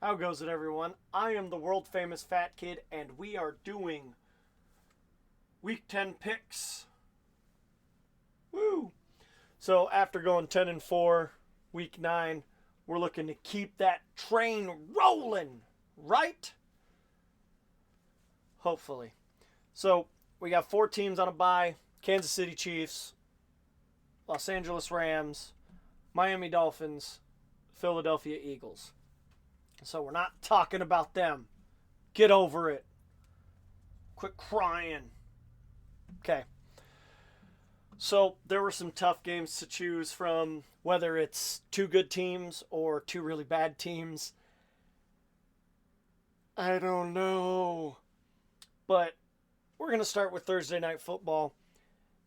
How goes it, everyone? I am the world famous Fat Kid, and we are doing Week 10 picks. Woo! So after going 10-4, Week 9, we're looking to keep that train rolling, right? Hopefully. So we got 4 teams on a bye: Kansas City Chiefs, Los Angeles Rams, Miami Dolphins, Philadelphia Eagles. So we're not talking about them. Get over it. Quit crying. Okay. So there were some tough games to choose from, whether it's two good teams or two really bad teams. I don't know. But we're going to start with Thursday Night Football,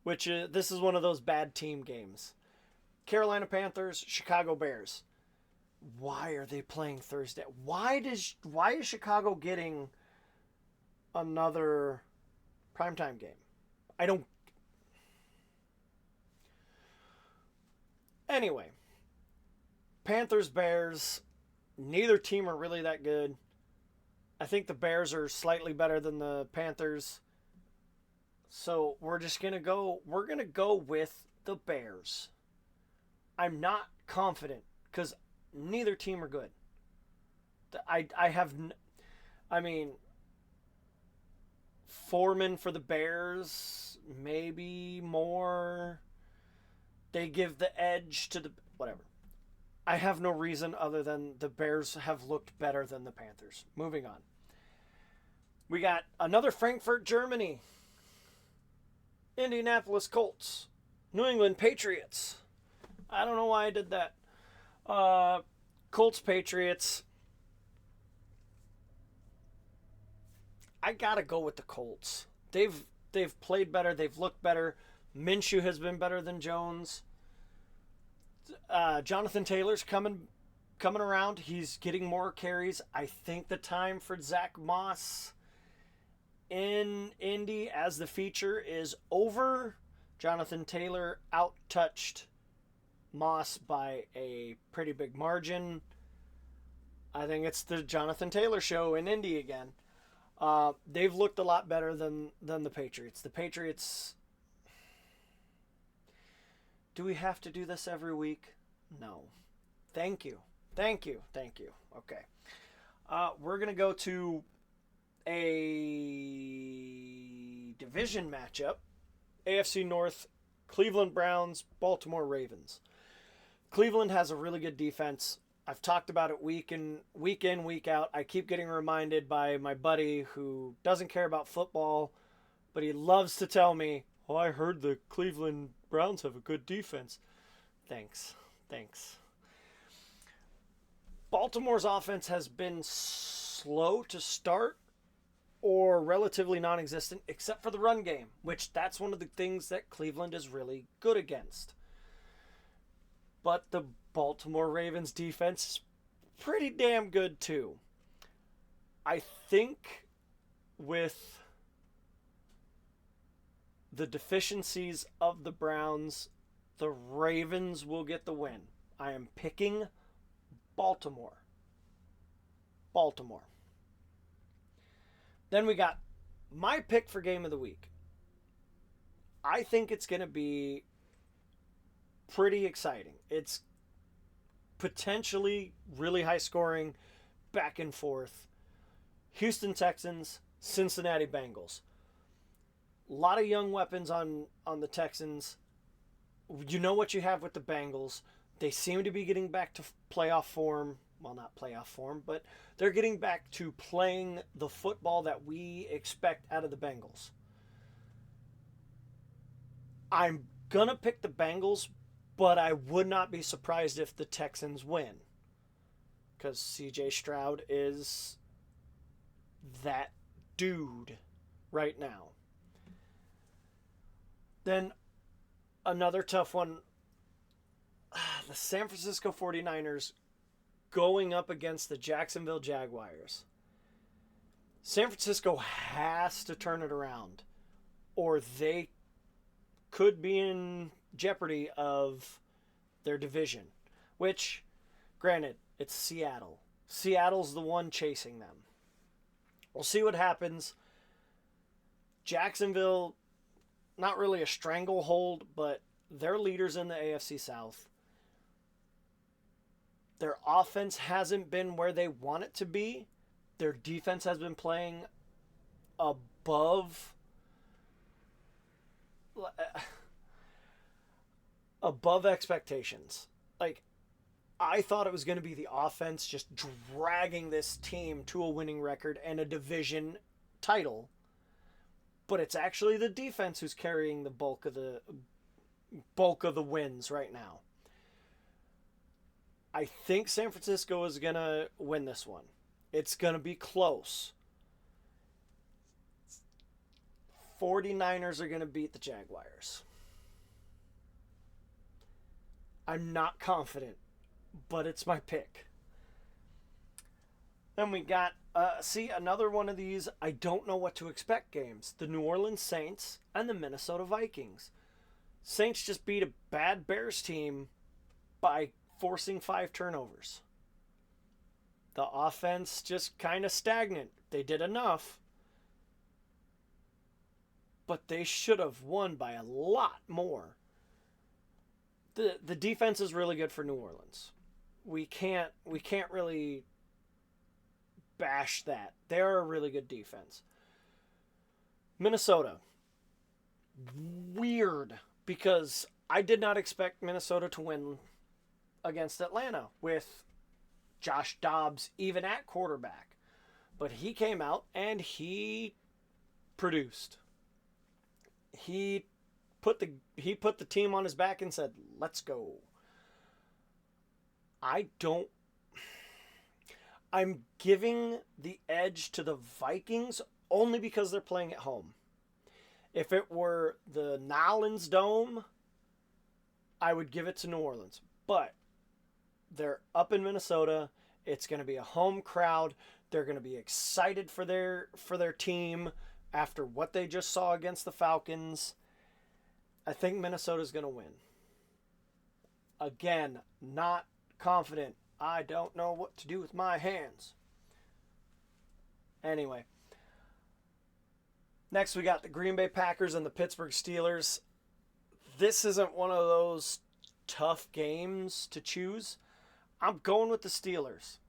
which this is one of those bad team games. Carolina Panthers, Chicago Bears. Why are they playing Thursday? Why is Chicago getting another primetime game? I don't. Anyway, Panthers, Bears, neither team are really that good. I think the Bears are slightly better than the Panthers. So we're going to go with the Bears. I'm not confident because neither team are good. I mean, Foreman for the Bears, maybe more. They give the edge to the whatever. I have no reason other than the Bears have looked better than the Panthers. Moving on. We got another Frankfurt, Germany. Indianapolis Colts. New England Patriots. I don't know why I did that. Colts, Patriots. I gotta go with the Colts. They've played better. They've looked better. Minshew has been better than Jones. Jonathan Taylor's coming around. He's getting more carries. I think the time for Zach Moss in Indy as the feature is over. Jonathan Taylor out-touched Moss by a pretty big margin. I think it's the Jonathan Taylor show in Indy again. They've looked a lot better than the Patriots. The Patriots. Do we have to do this every week? No. Thank you. Okay. We're going to go to a division matchup. AFC North, Cleveland Browns, Baltimore Ravens. Cleveland has a really good defense. I've talked about it week in, week out. I keep getting reminded by my buddy who doesn't care about football, but he loves to tell me, "Oh, I heard the Cleveland Browns have a good defense." Thanks. Baltimore's offense has been slow to start or relatively non-existent, except for the run game, which that's one of the things that Cleveland is really good against. But the Baltimore Ravens defense is pretty damn good too. I think with the deficiencies of the Browns, the Ravens will get the win. I am picking Baltimore. Then we got my pick for game of the week. I think it's going to be pretty exciting. It's potentially really high scoring, back and forth. Houston Texans, Cincinnati Bengals. A lot of young weapons on the Texans. You know what you have with the Bengals. They seem to be getting back to playoff form. Well, not playoff form, but they're getting back to playing the football that we expect out of the Bengals. I'm going to pick the Bengals, but I would not be surprised if the Texans win. Because CJ Stroud is that dude right now. Then another tough one. The San Francisco 49ers going up against the Jacksonville Jaguars. San Francisco has to turn it around, or they could be in jeopardy of their division, which, granted, it's Seattle. Seattle's the one chasing them. We'll see what happens. Jacksonville, not really a stranglehold, but they're leaders in the AFC South. Their offense hasn't been where they want it to be. Their defense has been playing above expectations. Like, I thought it was going to be the offense just dragging this team to a winning record and a division title, but it's actually the defense who's carrying the bulk of the wins right now. I think San Francisco is going to win this one. It's going to be close. 49ers are going to beat the Jaguars. I'm not confident, but it's my pick. Then we got, another one of these I don't know what to expect games. The New Orleans Saints and the Minnesota Vikings. Saints just beat a bad Bears team by forcing 5 turnovers. The offense just kind of stagnant. They did enough, but they should have won by a lot more. The defense is really good for New Orleans. We can't really bash that. They're a really good defense. Minnesota. Weird, because I did not expect Minnesota to win against Atlanta with Josh Dobbs even at quarterback. But he came out and he produced. He put the team on his back and said, "Let's go." I'm giving the edge to the Vikings only because they're playing at home. If it were the Nolans Dome, I would give it to New Orleans. But they're up in Minnesota. It's going to be a home crowd. They're going to be excited for their team after what they just saw against the Falcons. I think Minnesota's going to win. Again, not confident. I don't know what to do with my hands. Anyway. Next, we got the Green Bay Packers and the Pittsburgh Steelers. This isn't one of those tough games to choose. I'm going with the Steelers.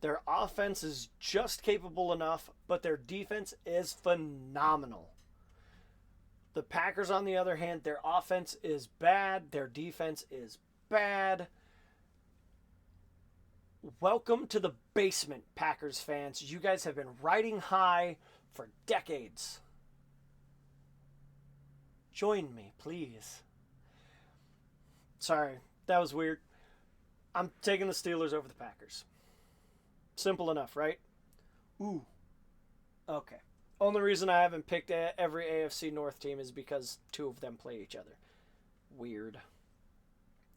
Their offense is just capable enough, but their defense is phenomenal. The Packers, on the other hand, their offense is bad. Their defense is bad. Welcome to the basement, Packers fans. You guys have been riding high for decades. Join me, please. Sorry, that was weird. I'm taking the Steelers over the Packers. Simple enough, right? Ooh. Okay. Only reason I haven't picked every AFC North team is because 2 of them play each other. Weird.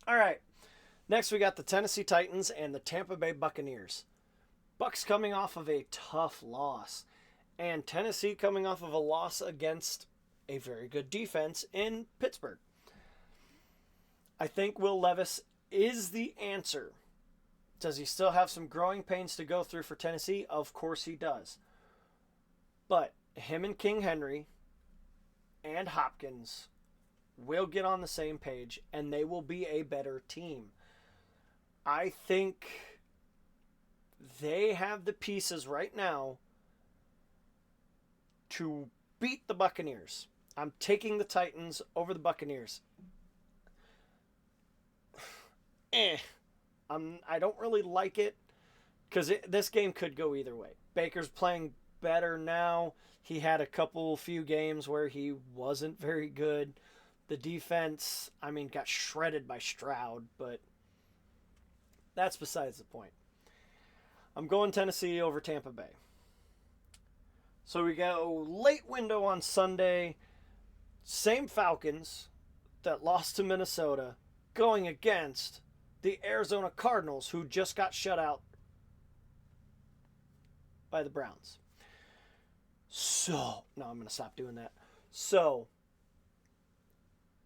All right. Next, we got the Tennessee Titans and the Tampa Bay Buccaneers. Bucs coming off of a tough loss, and Tennessee coming off of a loss against a very good defense in Pittsburgh. I think Will Levis is the answer. Does he still have some growing pains to go through for Tennessee? Of course he does. But him and King Henry and Hopkins will get on the same page, and they will be a better team. I think they have the pieces right now to beat the Buccaneers. I'm taking the Titans over the Buccaneers. I don't really like it because this game could go either way. Baker's playing better now. He had a few games where he wasn't very good. The defense, got shredded by Stroud, but that's besides the point. I'm going Tennessee over Tampa Bay. So we go late window on Sunday. Same Falcons that lost to Minnesota going against the Arizona Cardinals, who just got shut out by the Browns. So, no, I'm going to stop doing that. So,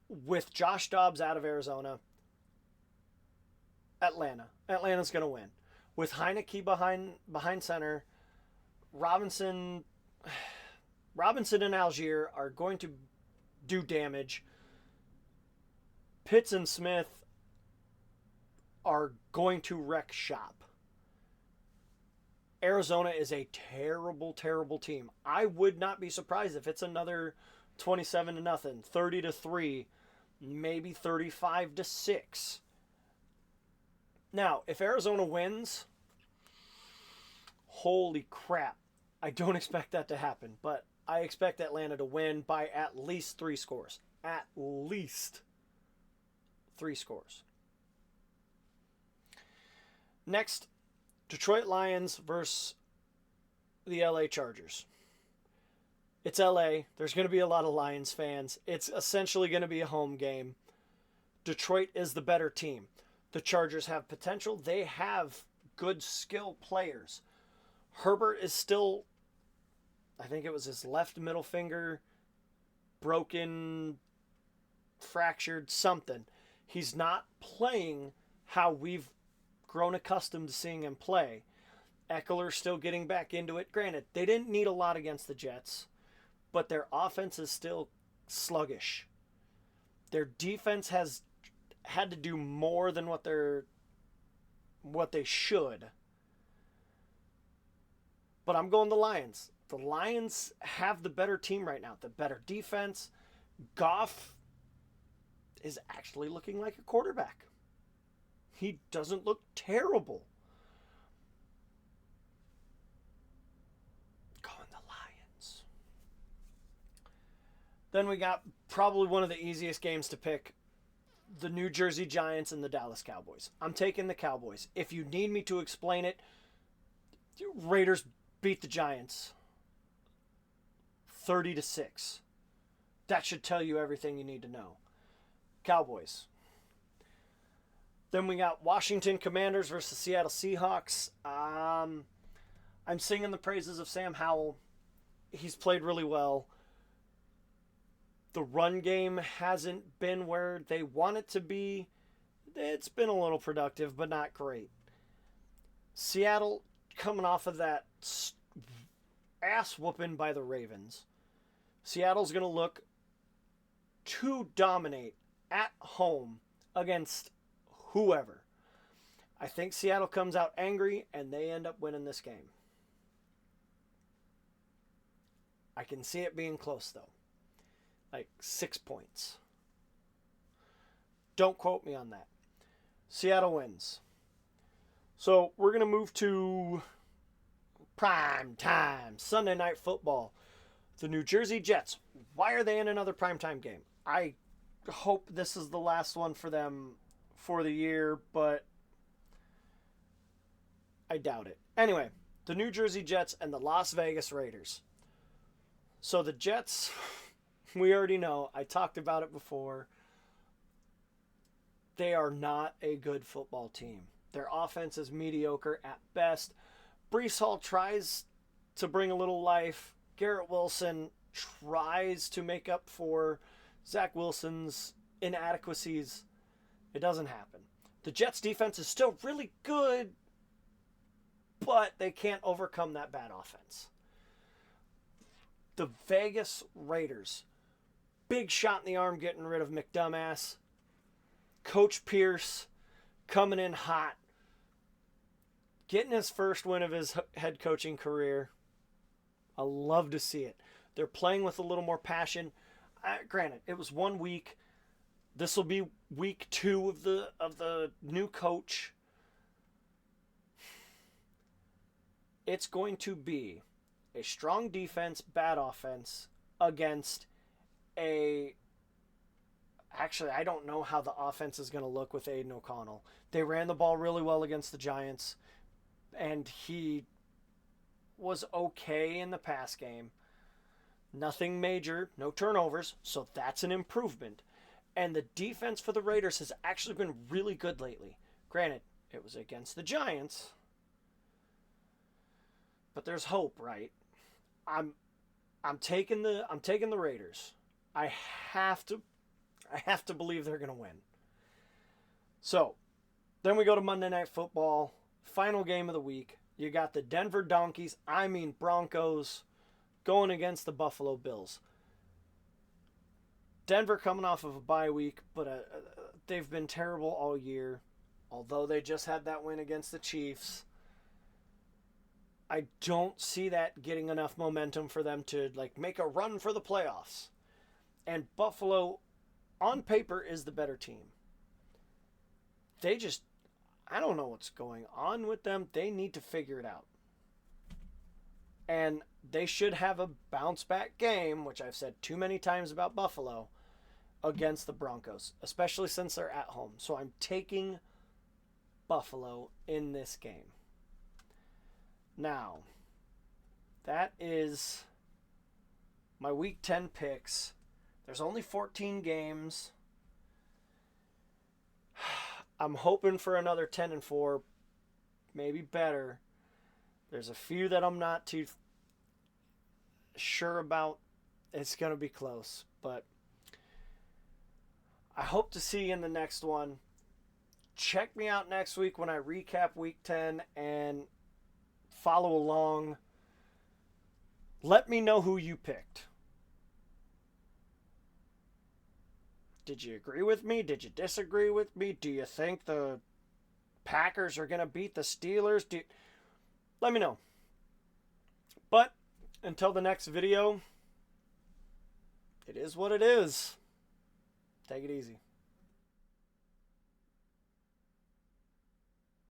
with Josh Dobbs out of Arizona, Atlanta's going to win. with Heineke behind center, Robinson and Algier are going to do damage. Pitts and Smith are going to wreck shop. Arizona is a terrible, terrible team. I would not be surprised if it's another 27-0, 30-3, maybe 35-6. Now, if Arizona wins, holy crap. I don't expect that to happen, but I expect Atlanta to win by at least 3 scores. At least 3 scores. Next, Detroit Lions versus the LA Chargers. It's LA. There's going to be a lot of Lions fans. It's essentially going to be a home game. Detroit is the better team. The Chargers have potential. They have good skill players. Herbert is still, I think it was his left middle finger, broken, fractured, something. He's not playing how we've grown accustomed to seeing him play. Eckler's still getting back into it. Granted, they didn't need a lot against the Jets, but their offense is still sluggish. Their defense has had to do more than what they should. But I'm going the Lions. The Lions have the better team right now. The better defense. Goff is actually looking like a quarterback. He doesn't look terrible. Going the Lions. Then we got probably one of the easiest games to pick. The New Jersey Giants and the Dallas Cowboys. I'm taking the Cowboys. If you need me to explain it, Raiders beat the Giants 30-6. That should tell you everything you need to know. Cowboys. Then we got Washington Commanders versus Seattle Seahawks. I'm singing the praises of Sam Howell. He's played really well. The run game hasn't been where they want it to be. It's been a little productive, but not great. Seattle coming off of that ass whooping by the Ravens. Seattle's going to look to dominate at home against whoever. I think Seattle comes out angry and they end up winning this game. I can see it being close though. Like 6 points. Don't quote me on that. Seattle wins. So we're going to move to prime time. Sunday Night Football. The New Jersey Jets. Why are they in another primetime game? I hope this is the last one for them for the year, but I doubt it. Anyway, the New Jersey Jets and the Las Vegas Raiders. So the Jets, we already know. I talked about it before. They are not a good football team. Their offense is mediocre at best. Breece Hall tries to bring a little life. Garrett Wilson tries to make up for Zach Wilson's inadequacies. It doesn't happen. The Jets' defense is still really good, but they can't overcome that bad offense. The Vegas Raiders, big shot in the arm getting rid of McDumbass. Coach Pierce coming in hot, getting his first win of his head coaching career. I love to see it. They're playing with a little more passion. Granted, it was 1 week. This will be week 2 of the new coach. It's going to be a strong defense, bad offense against a... Actually, I don't know how the offense is going to look with Aiden O'Connell. They ran the ball really well against the Giants, and he was okay in the pass game. Nothing major, no turnovers, so that's an improvement. And the defense for the Raiders has actually been really good lately. Granted, it was against the Giants, but there's hope, right? I'm taking the Raiders. I have to believe they're going to win. So, then we go to Monday Night Football. Final game of the week. You got the Denver Broncos, going against the Buffalo Bills. Denver coming off of a bye week, but they've been terrible all year. Although they just had that win against the Chiefs, I don't see that getting enough momentum for them to make a run for the playoffs. And Buffalo, on paper, is the better team. I don't know what's going on with them. They need to figure it out. And they should have a bounce back game, which I've said too many times about Buffalo, against the Broncos, especially since they're at home. So I'm taking Buffalo in this game. Now, that is my Week 10 picks. There's only 14 games. I'm hoping for another 10-4, maybe better. There's a few that I'm not too sure about. It's going to be close, but I hope to see you in the next one. Check me out next week when I recap Week 10 and follow along. Let me know who you picked. Did you agree with me? Did you disagree with me? Do you think the Packers are going to beat the Steelers? Let me know. But until the next video, it is what it is. Take it easy.